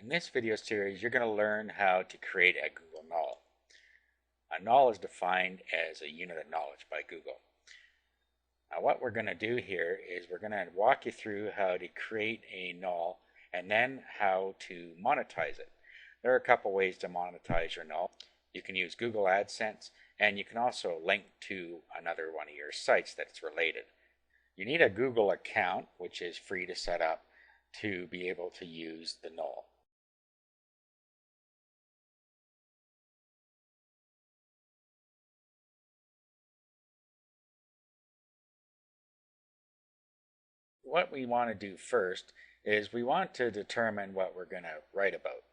In this video series, you're going to learn how to create a Google Knol. A Knol is defined as a unit of knowledge by Google. Now what we're going to do here is we're going to walk you through how to create a Knol and then how to monetize it. There are a couple ways to monetize your Knol. You can use Google AdSense, and you can also link to another one of your sites that's related. You need a Google account, which is free to set up, to be able to use the Knol. What we want to do first is we want to determine what we're going to write about.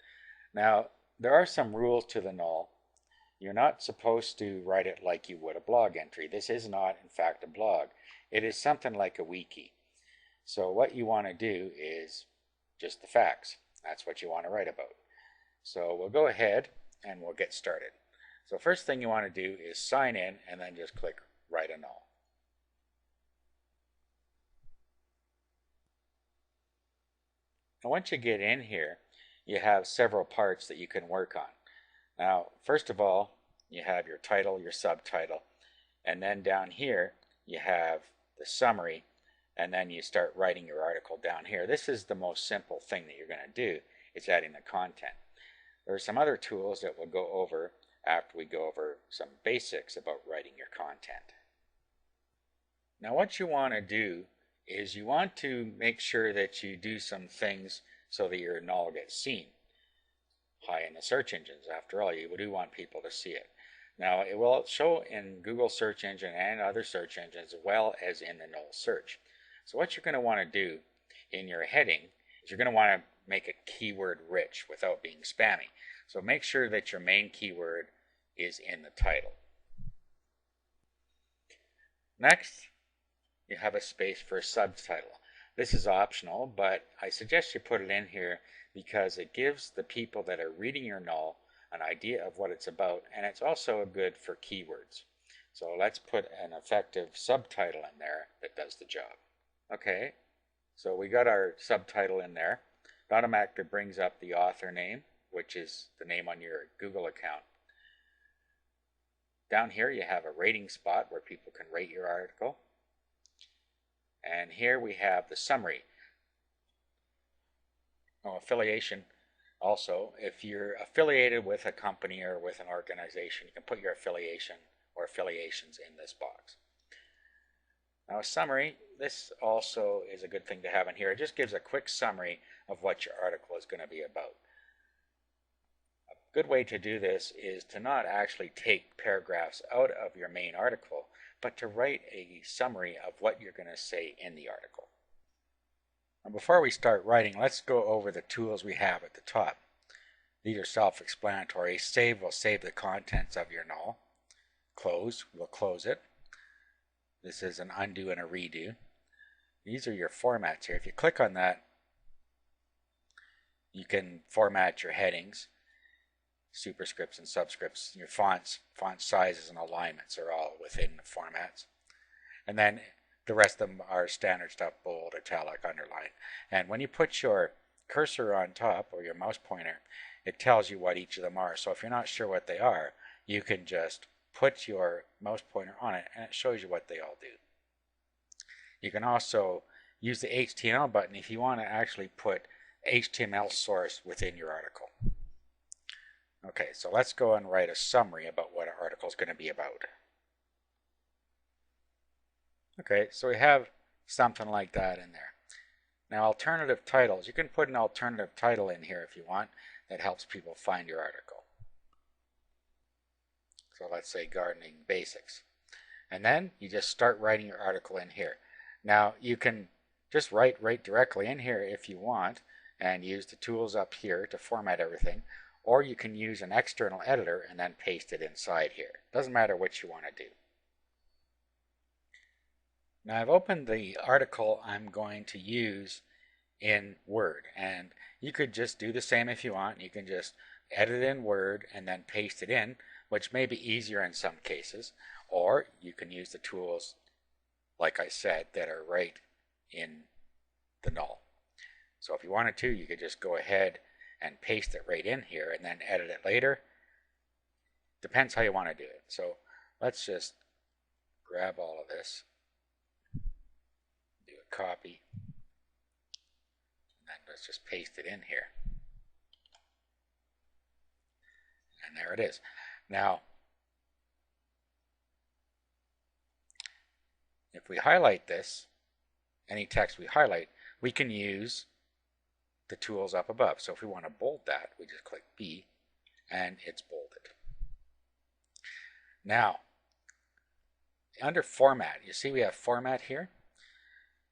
Now, there are some rules to the Knol. You're not supposed to write it like you would a blog entry. This is not, in fact, a blog. It is something like a wiki. So what you want to do is just the facts. That's what you want to write about. So we'll go ahead and we'll get started. So first thing you want to do is sign in and then just click Write a Knol. And once you get in here, you have several parts that you can work on. Now, first of all, you have your title, your subtitle, and then down here you have the summary, and then you start writing your article down here. This is the most simple thing that you're going to do. It's adding the content. There are some other tools that we'll go over after we go over some basics about writing your content. Now what you want to do is you want to make sure that you do some things so that your Knol gets seen high in the search engines. After all, you do want people to see it. Now it will show in Google search engine and other search engines as well as in the Knol search. So what you're going to want to do in your heading is you're going to want to make it keyword rich without being spammy. So make sure that your main keyword is in the title. Next, you have a space for a subtitle. This is optional, but I suggest you put it in here because it gives the people that are reading your Knol an idea of what it's about, and it's also good for keywords. So let's put an effective subtitle in there that does the job. Okay, so we got our subtitle in there. It automatically brings up the author name, which is the name on your Google account. Down here you have a rating spot where people can rate your article. And here we have the summary. Affiliation. Also, if you're affiliated with a company or with an organization, you can put your affiliation or affiliations in this box. Now a summary, this also is a good thing to have in here. It just gives a quick summary of what your article is going to be about. A good way to do this is to not actually take paragraphs out of your main article, but to write a summary of what you're going to say in the article. Now before we start writing, let's go over the tools we have at the top. These are self-explanatory. Save will save the contents of your Knol. Close will close it. This is an undo and a redo. These are your formats here. If you click on that, you can format your headings, superscripts and subscripts. Your fonts, font sizes and alignments are all within the formats. And then the rest of them are standard stuff, bold, italic, underline. And when you put your cursor on top or your mouse pointer, it tells you what each of them are. So if you're not sure what they are, you can just put your mouse pointer on it and it shows you what they all do. You can also use the HTML button if you want to actually put HTML source within your article. Okay, so let's go and write a summary about what our article is going to be about. Okay, so we have something like that in there. Now alternative titles, you can put an alternative title in here if you want that helps people find your article. So let's say gardening basics. And then you just start writing your article in here. Now you can just write right directly in here if you want and use the tools up here to format everything, or you can use an external editor and then paste it inside here. Doesn't matter what you want to do. Now I've opened the article I'm going to use in Word, and you could just do the same if you want. You can just edit in Word and then paste it in, which may be easier in some cases, or you can use the tools, like I said, that are right in the Knol. So if you wanted to, you could just go ahead and paste it right in here and then edit it later. Depends how you want to do it. So let's just grab all of this, do a copy, and then let's just paste it in here. And there it is. Now, if we highlight this, any text we highlight, we can use the tools up above. So if we want to bold that, we just click B and it's bolded. Now, under format, you see we have format here.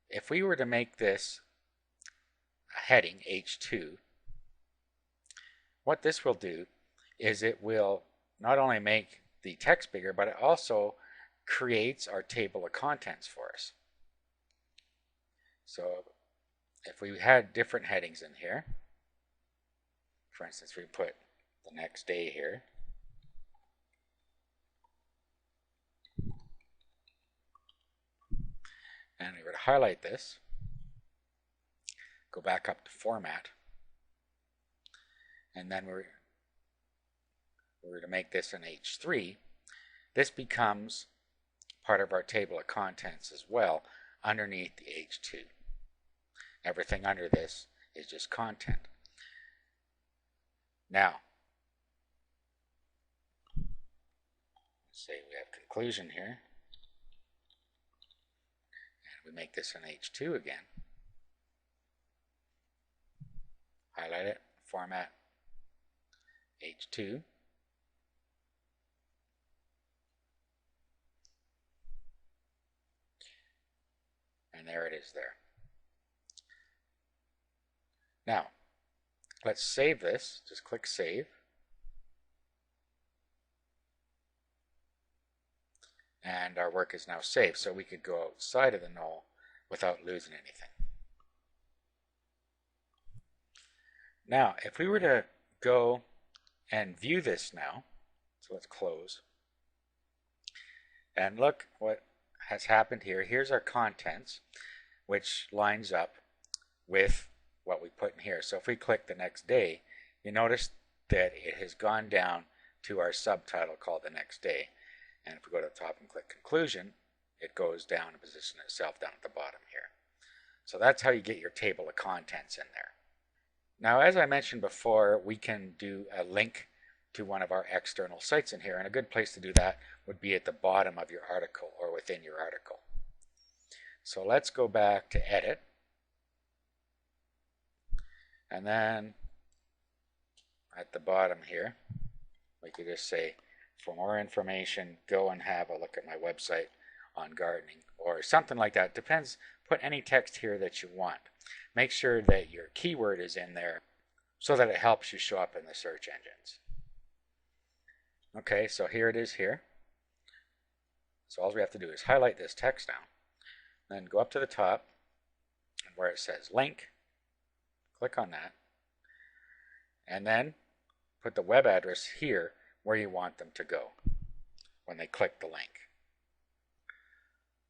If we were to make this a heading, H2, what this will do is it will not only make the text bigger, but it also creates our table of contents for us. So if we had different headings in here, for instance, we put the next day here, and we were to highlight this, go back up to format, and then we were to make this an H3, this becomes part of our table of contents as well underneath the H2. Everything under this is just content. Now, let's say we have conclusion here, and we make this an H2 again. Highlight it, format, H2. And there it is there. Now, let's save this. Just click Save. And our work is now saved, so we could go outside of the Knol without losing anything. Now, if we were to go and view this now, so let's close, and look what has happened here. Here's our contents, which lines up with what we put in here. So if we click the next day, you notice that it has gone down to our subtitle called the next day. And if we go to the top and click conclusion, it goes down and positions itself down at the bottom here. So that's how you get your table of contents in there. Now, as I mentioned before, we can do a link to one of our external sites in here, and a good place to do that would be at the bottom of your article or within your article. So let's go back to edit, and then at the bottom here we could just say, for more information, go and have a look at my website on gardening, or something like that. Depends. Put any text here that you want. Make sure that your keyword is in there so that it helps you show up in the search engines. Okay, so here it is here. So all we have to do is highlight this text now, then go up to the top, and where it says link, click on that, and then put the web address here where you want them to go when they click the link.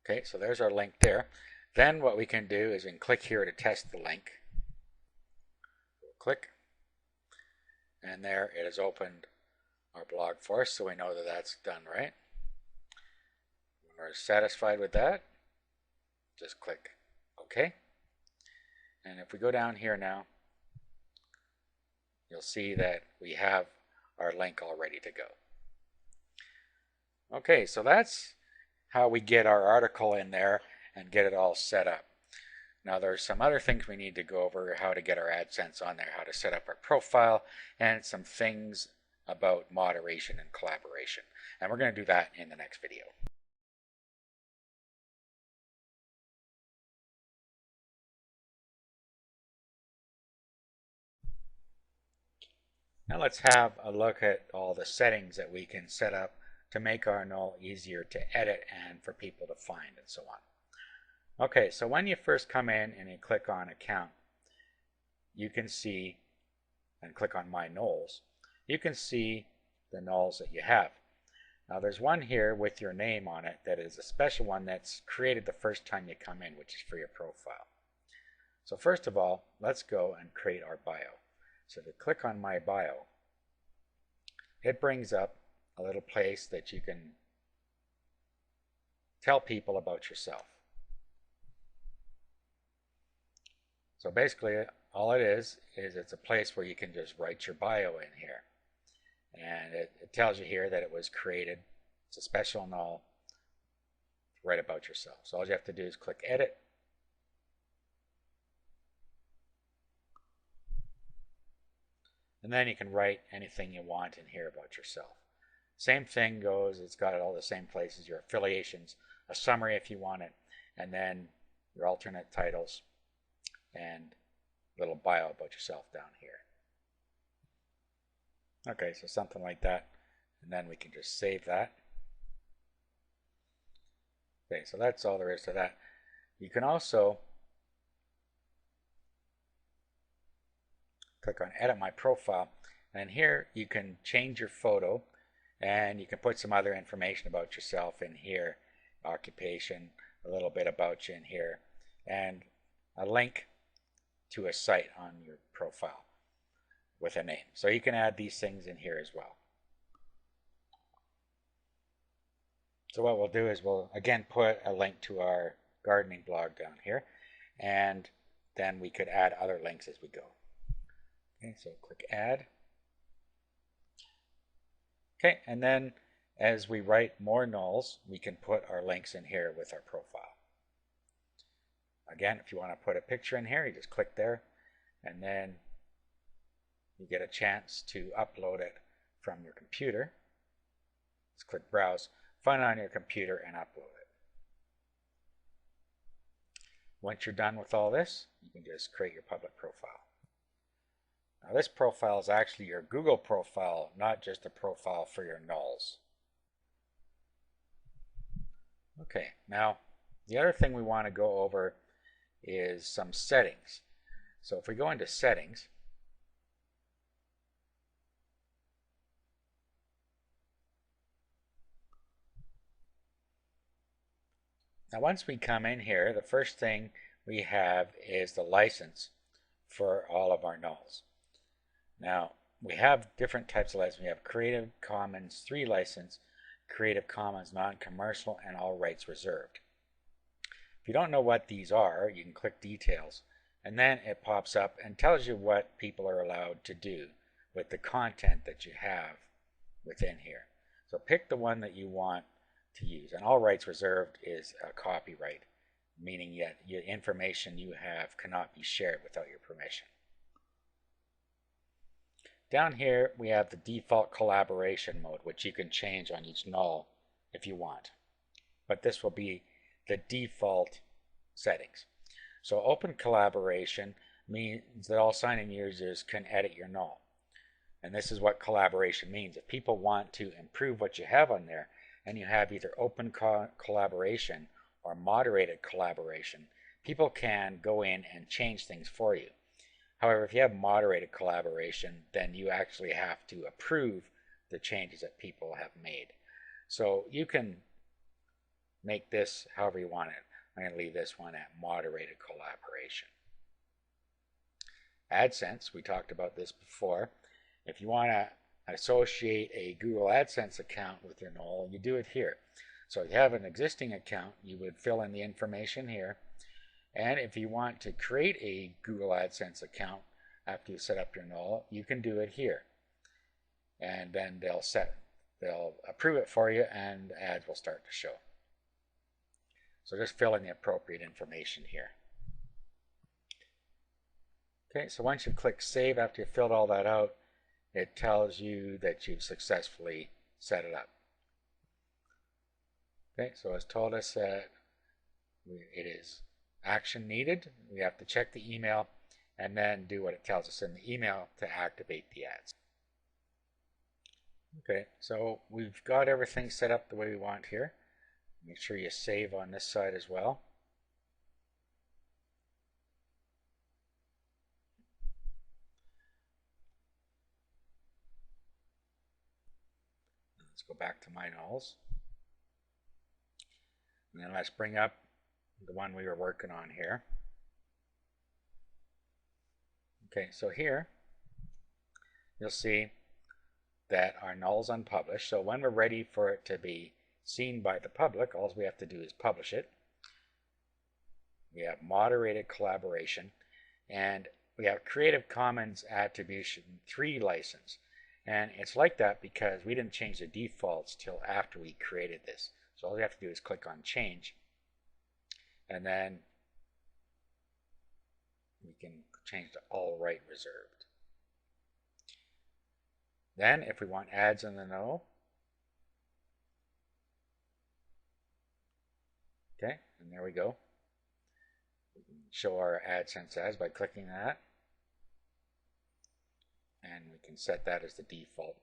Okay, so there's our link there. Then what we can do is we can click here to test the link. We'll click, and there it has opened our blog for us, so we know that that's done right. When we're satisfied with that, just click OK. And if we go down here now, you'll see that we have our link all ready to go. Okay, so that's how we get our article in there and get it all set up. Now there's some other things we need to go over, how to get our AdSense on there, how to set up our profile, and some things about moderation and collaboration. And we're going to do that in the next video. Now let's have a look at all the settings that we can set up to make our Knol easier to edit and for people to find and so on. Okay, so when you first come in and you click on account, you can see, and click on My Knols, you can see the Knols that you have. Now there's one here with your name on it that is a special one that's created the first time you come in, which is for your profile. So first of all, let's go and create our bio. So if you click on My Bio, it brings up a little place that you can tell people about yourself. So basically, all it is it's a place where you can just write your bio in here. And it tells you here that it was created. It's a special Knol to write about yourself. So all you have to do is click Edit. And then you can write anything you want in here about yourself. Same thing goes, it's got all the same places, your affiliations, a summary if you want it, and then your alternate titles, and a little bio about yourself down here. Okay, so something like that, and then we can just save that. Okay, so that's all there is to that. You can also click on Edit My Profile, and here you can change your photo, and you can put some other information about yourself in here, occupation, a little bit about you in here, and a link to a site on your profile with a name. So you can add these things in here as well. So what we'll do is we'll again put a link to our gardening blog down here, and then we could add other links as we go. Okay, so click Add. Okay, and then as we write more Knols, we can put our links in here with our profile. Again, if you want to put a picture in here, you just click there, and then you get a chance to upload it from your computer. Just click Browse, find it on your computer, and upload it. Once you're done with all this, you can just create your public profile. Now this profile is actually your Google profile, not just a profile for your Knols. Okay, now the other thing we want to go over is some settings. So if we go into Settings, now once we come in here, the first thing we have is the license for all of our Knols. Now, we have different types of license. We have Creative Commons 3 license, Creative Commons non-commercial, and all rights reserved. If you don't know what these are, you can click Details, and then it pops up and tells you what people are allowed to do with the content that you have within here. So pick the one that you want to use. And all rights reserved is a copyright, meaning that your information you have cannot be shared without your permission. Down here we have the default collaboration mode, which you can change on each Knol if you want. But this will be the default settings. So open collaboration means that all sign-in users can edit your Knol. And this is what collaboration means. If people want to improve what you have on there, and you have either open collaboration or moderated collaboration, people can go in and change things for you. However, if you have moderated collaboration, then you actually have to approve the changes that people have made. So you can make this however you want it. I'm going to leave this one at moderated collaboration. AdSense, we talked about this before. If you want to associate a Google AdSense account with your Knol, you do it here. So if you have an existing account, you would fill in the information here. And if you want to create a Google AdSense account after you set up your Knol, you can do it here. And then they'll approve it for you, and ads will start to show. So just fill in the appropriate information here. Okay, so once you click Save after you've filled all that out, it tells you that you've successfully set it up. Okay, so it's told us that it is action needed. We have to check the email and then do what it tells us in the email to activate the ads. Okay, so we've got everything set up the way we want here. Make sure you save on this side as well. Let's go back to My Knols. And then let's bring up the one we were working on here. Okay, so here you'll see that our null is unpublished. So when we're ready for it to be seen by the public, all we have to do is publish it. We have moderated collaboration, and we have Creative Commons Attribution 3 license. And it's like that because we didn't change the defaults till after we created this. So all we have to do is click on change, and then we can change to all right reserved. Then if we want ads in the null, okay, and there we go. We can show our AdSense ads by clicking that, and we can set that as the default.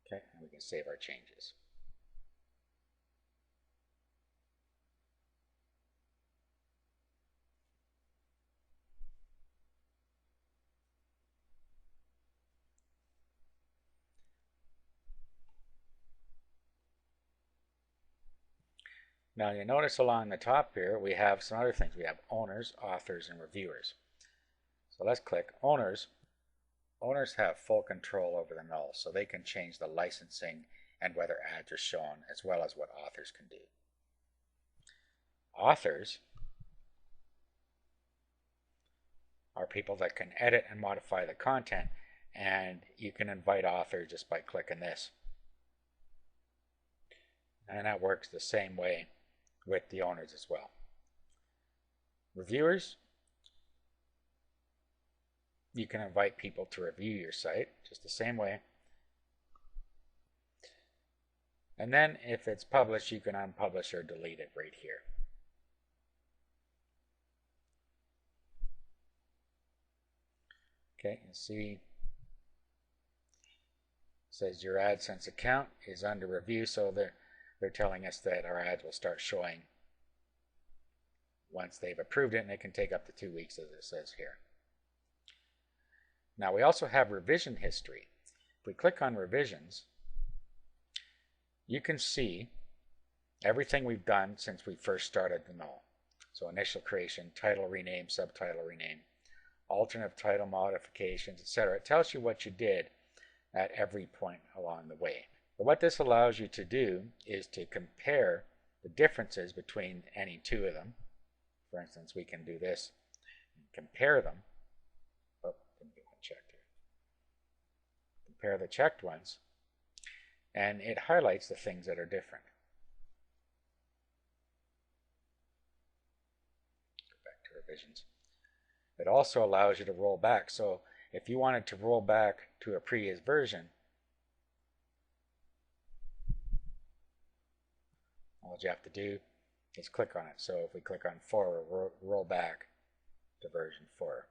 Okay, and we can save our changes. Now you notice along the top here we have some other things. We have owners, authors, and reviewers. So let's click owners. Owners have full control over the null, so they can change the licensing and whether ads are shown, as well as what authors can do. Authors are people that can edit and modify the content, and you can invite authors just by clicking this. And that works the same way with the owners as well. Reviewers, you can invite people to review your site just the same way. And then if it's published, you can unpublish or delete it right here. Okay, you see it says your AdSense account is under review, so they're telling us that our ads will start showing once they've approved it, and it can take up to 2 weeks, as it says here. Now we also have revision history. If we click on revisions, you can see everything we've done since we first started the null. So initial creation, title rename, subtitle rename, alternate title modifications, etc. It tells you what you did at every point along the way. But what this allows you to do is to compare the differences between any two of them. For instance, we can do this and compare them. Oh, didn't get one checked here. Compare the checked ones, and it highlights the things that are different. Go back to revisions. It also allows you to roll back. So if you wanted to roll back to a previous version, all you have to do is click on it. So if we click on 4, we'll roll back to version 4.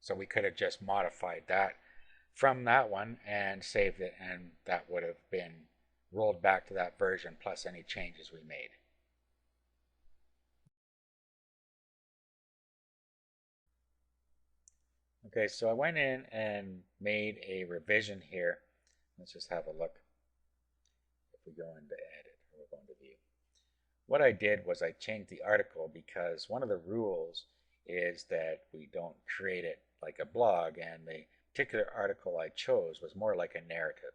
So we could have just modified that from that one and saved it, and that would have been rolled back to that version plus any changes we made. Okay, so I went in and made a revision here. Let's just have a look. If we go into edit, or we'll go into view. What I did was I changed the article because one of the rules is that we don't create it like a blog, and the particular article I chose was more like a narrative.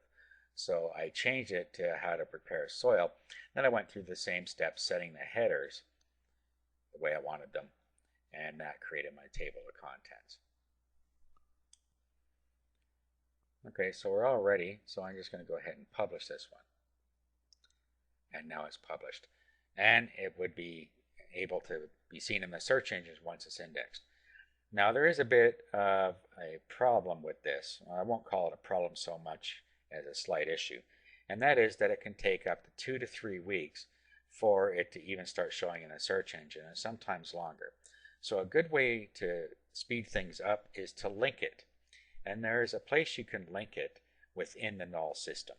So I changed it to how to prepare soil. Then I went through the same steps, setting the headers the way I wanted them, and that created my table of contents. Okay, so we're all ready, so I'm just going to go ahead and publish this one. And now it's published. And it would be able to be seen in the search engines once it's indexed. Now there is a bit of a problem with this. I won't call it a problem so much as a slight issue. And that is that it can take up to 2 to 3 weeks for it to even start showing in a search engine, and sometimes longer. So a good way to speed things up is to link it. And there is a place you can link it within the Knol system.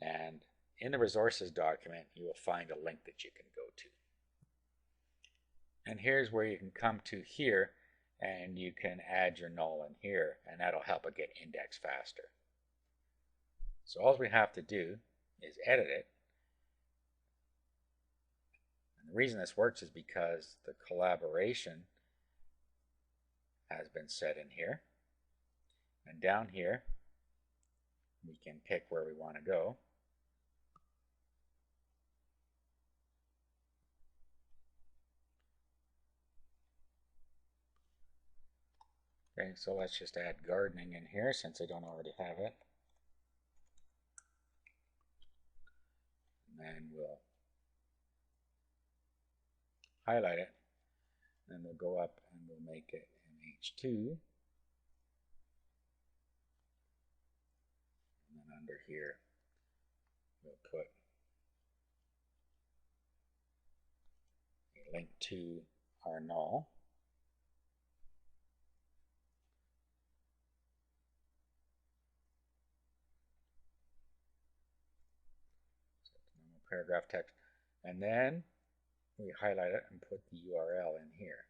And in the resources document, you will find a link that you can go to. And here's where you can come to here, and you can add your null in here, and that'll help it get indexed faster. So all we have to do is edit it. And the reason this works is because the collaboration has been set in here. And down here, we can pick where we want to go. Okay, so let's just add gardening in here since I don't already have it. And then we'll highlight it. Then we'll go up and we'll make it an H2. And then under here, we'll put a link to our Knol. Paragraph text, and then we highlight it and put the URL in here.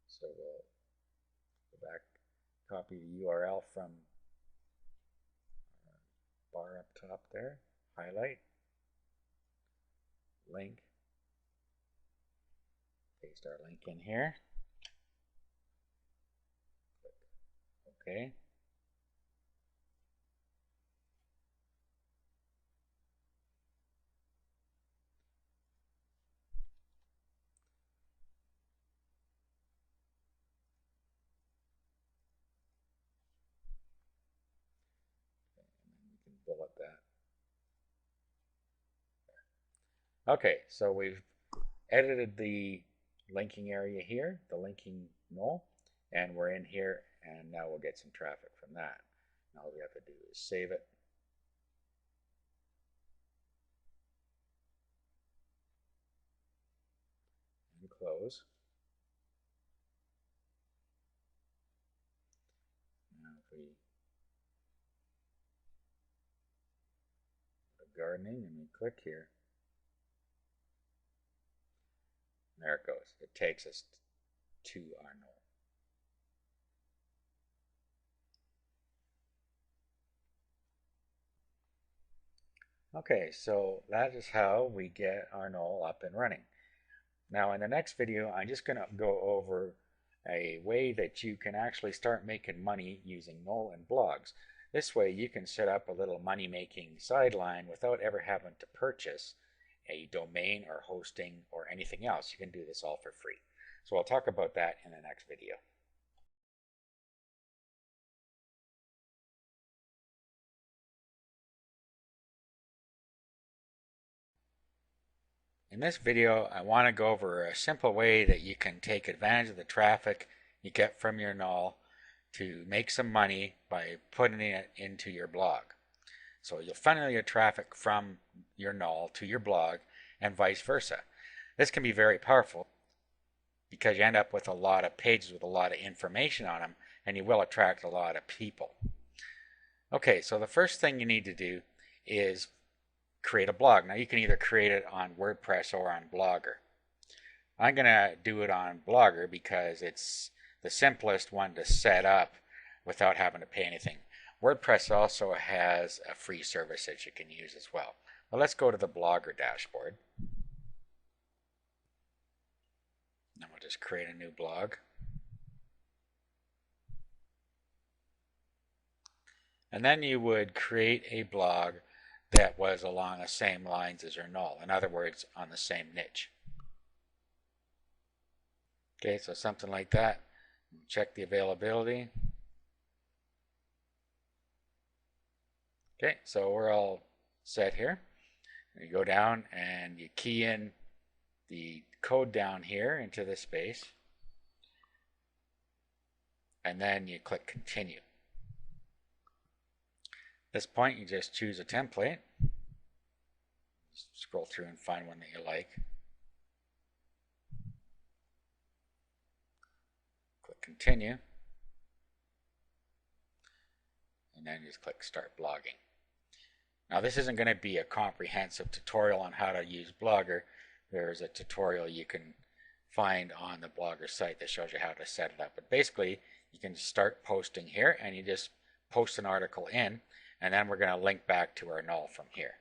So we'll go back, copy the URL from our bar up top there, highlight, link, paste our link in here, click OK. Bullet that. Okay, so we've edited the linking area here, the linking Knol, and we're in here, and now we'll get some traffic from that. Now all we have to do is save it. And close. Now if we go to gardening and we click here, there it goes. It takes us to our Knol. Okay, so that is how we get our Knol up and running. Now in the next video, I'm just going to go over a way that you can actually start making money using Knol and blogs. This way you can set up a little money-making sideline without ever having to purchase a domain or hosting or anything else. You can do this all for free. So I'll talk about that in the next video. In this video, I want to go over a simple way that you can take advantage of the traffic you get from your Knol to make some money by putting it into your blog. So you'll funnel your traffic from your Knol to your blog and vice versa. This can be very powerful because you end up with a lot of pages with a lot of information on them, and you will attract a lot of people. Okay, so the first thing you need to do is create a blog. Now you can either create it on WordPress or on Blogger. I'm going to do it on Blogger because it's the simplest one to set up without having to pay anything. WordPress also has a free service that you can use as well. Well, let's go to the Blogger dashboard. And we'll just create a new blog. And then you would create a blog that was along the same lines as your Knol. In other words, on the same niche. Okay, so something like that. Check the availability. Okay, so we're all set here. You go down and you key in the code down here into the space. And then you click continue. At this point, you just choose a template. Just scroll through and find one that you like. Click continue. And then just click start blogging. Now this isn't going to be a comprehensive tutorial on how to use Blogger. There's a tutorial you can find on the Blogger site that shows you how to set it up. But basically, you can start posting here and you just post an article in, and then we're going to link back to our null from here.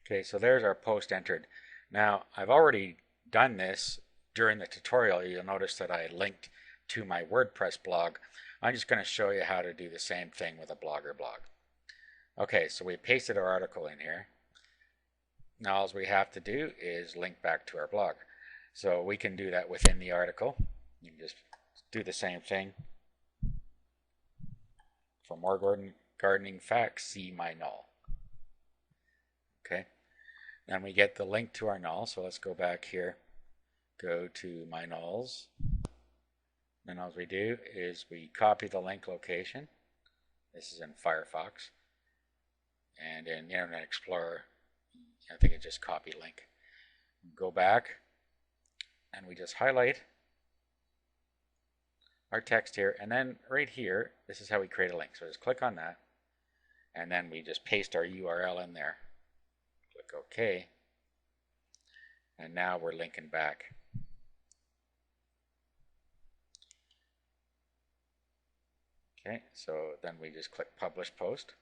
Okay, so there's our post entered. Now, I've already done this during the tutorial. You'll notice that I linked to my WordPress blog. I'm just going to show you how to do the same thing with a Blogger blog. Okay, so we pasted our article in here. Now all we have to do is link back to our blog. So we can do that within the article. You can just do the same thing. For more gardening facts, see my null. Okay, then we get the link to our null. So let's go back here, go to my nulls. Then all we do is we copy the link location. This is in Firefox. And in Internet Explorer, I think it's just copy link. Go back and we just highlight our text here, and then right here, this is how we create a link. So just click on that, and then we just paste our URL in there. Click OK, and now we're linking back. Okay, so then we just click Publish Post.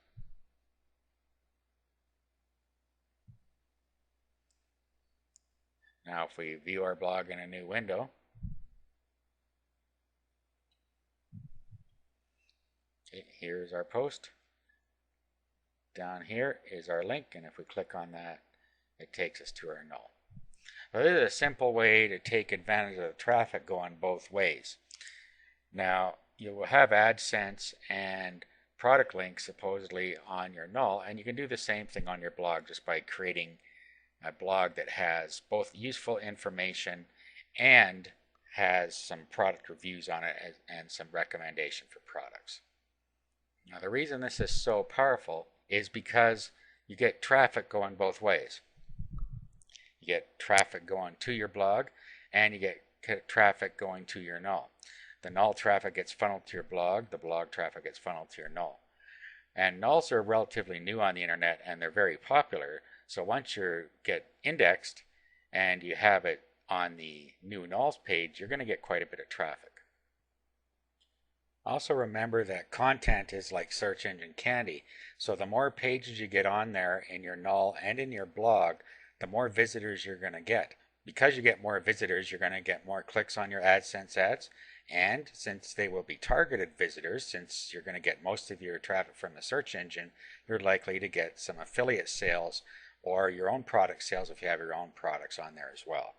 Now if we view our blog in a new window, okay, here's our post. Down here is our link, and if we click on that, it takes us to our null. So this is a simple way to take advantage of the traffic going both ways. Now you will have AdSense and product links supposedly on your null, and you can do the same thing on your blog just by creating a blog that has both useful information and has some product reviews on it and some recommendation for products. Now the reason this is so powerful is because you get traffic going both ways. You get traffic going to your blog, and you get traffic going to your null. The null traffic gets funneled to your blog, the blog traffic gets funneled to your null. And nulls are relatively new on the internet, and they're very popular. So once you get indexed and you have it on the new nulls page, you're going to get quite a bit of traffic. Also remember that content is like search engine candy. So the more pages you get on there in your null and in your blog, the more visitors you're going to get. Because you get more visitors, you're going to get more clicks on your AdSense ads. And since they will be targeted visitors, since you're going to get most of your traffic from the search engine, you're likely to get some affiliate sales or your own product sales if you have your own products on there as well.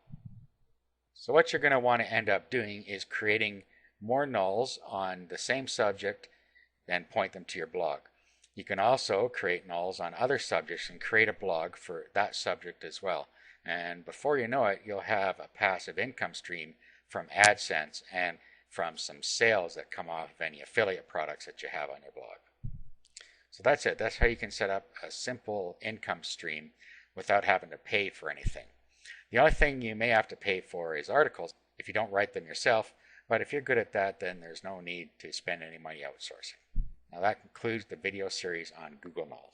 So what you're going to want to end up doing is creating more nulls on the same subject and point them to your blog. You can also create nulls on other subjects and create a blog for that subject as well. And before you know it, you'll have a passive income stream from AdSense and from some sales that come off of any affiliate products that you have on your blog. So that's it. That's how you can set up a simple income stream without having to pay for anything. The only thing you may have to pay for is articles if you don't write them yourself, but if you're good at that, then there's no need to spend any money outsourcing. Now that concludes the video series on Google Knol.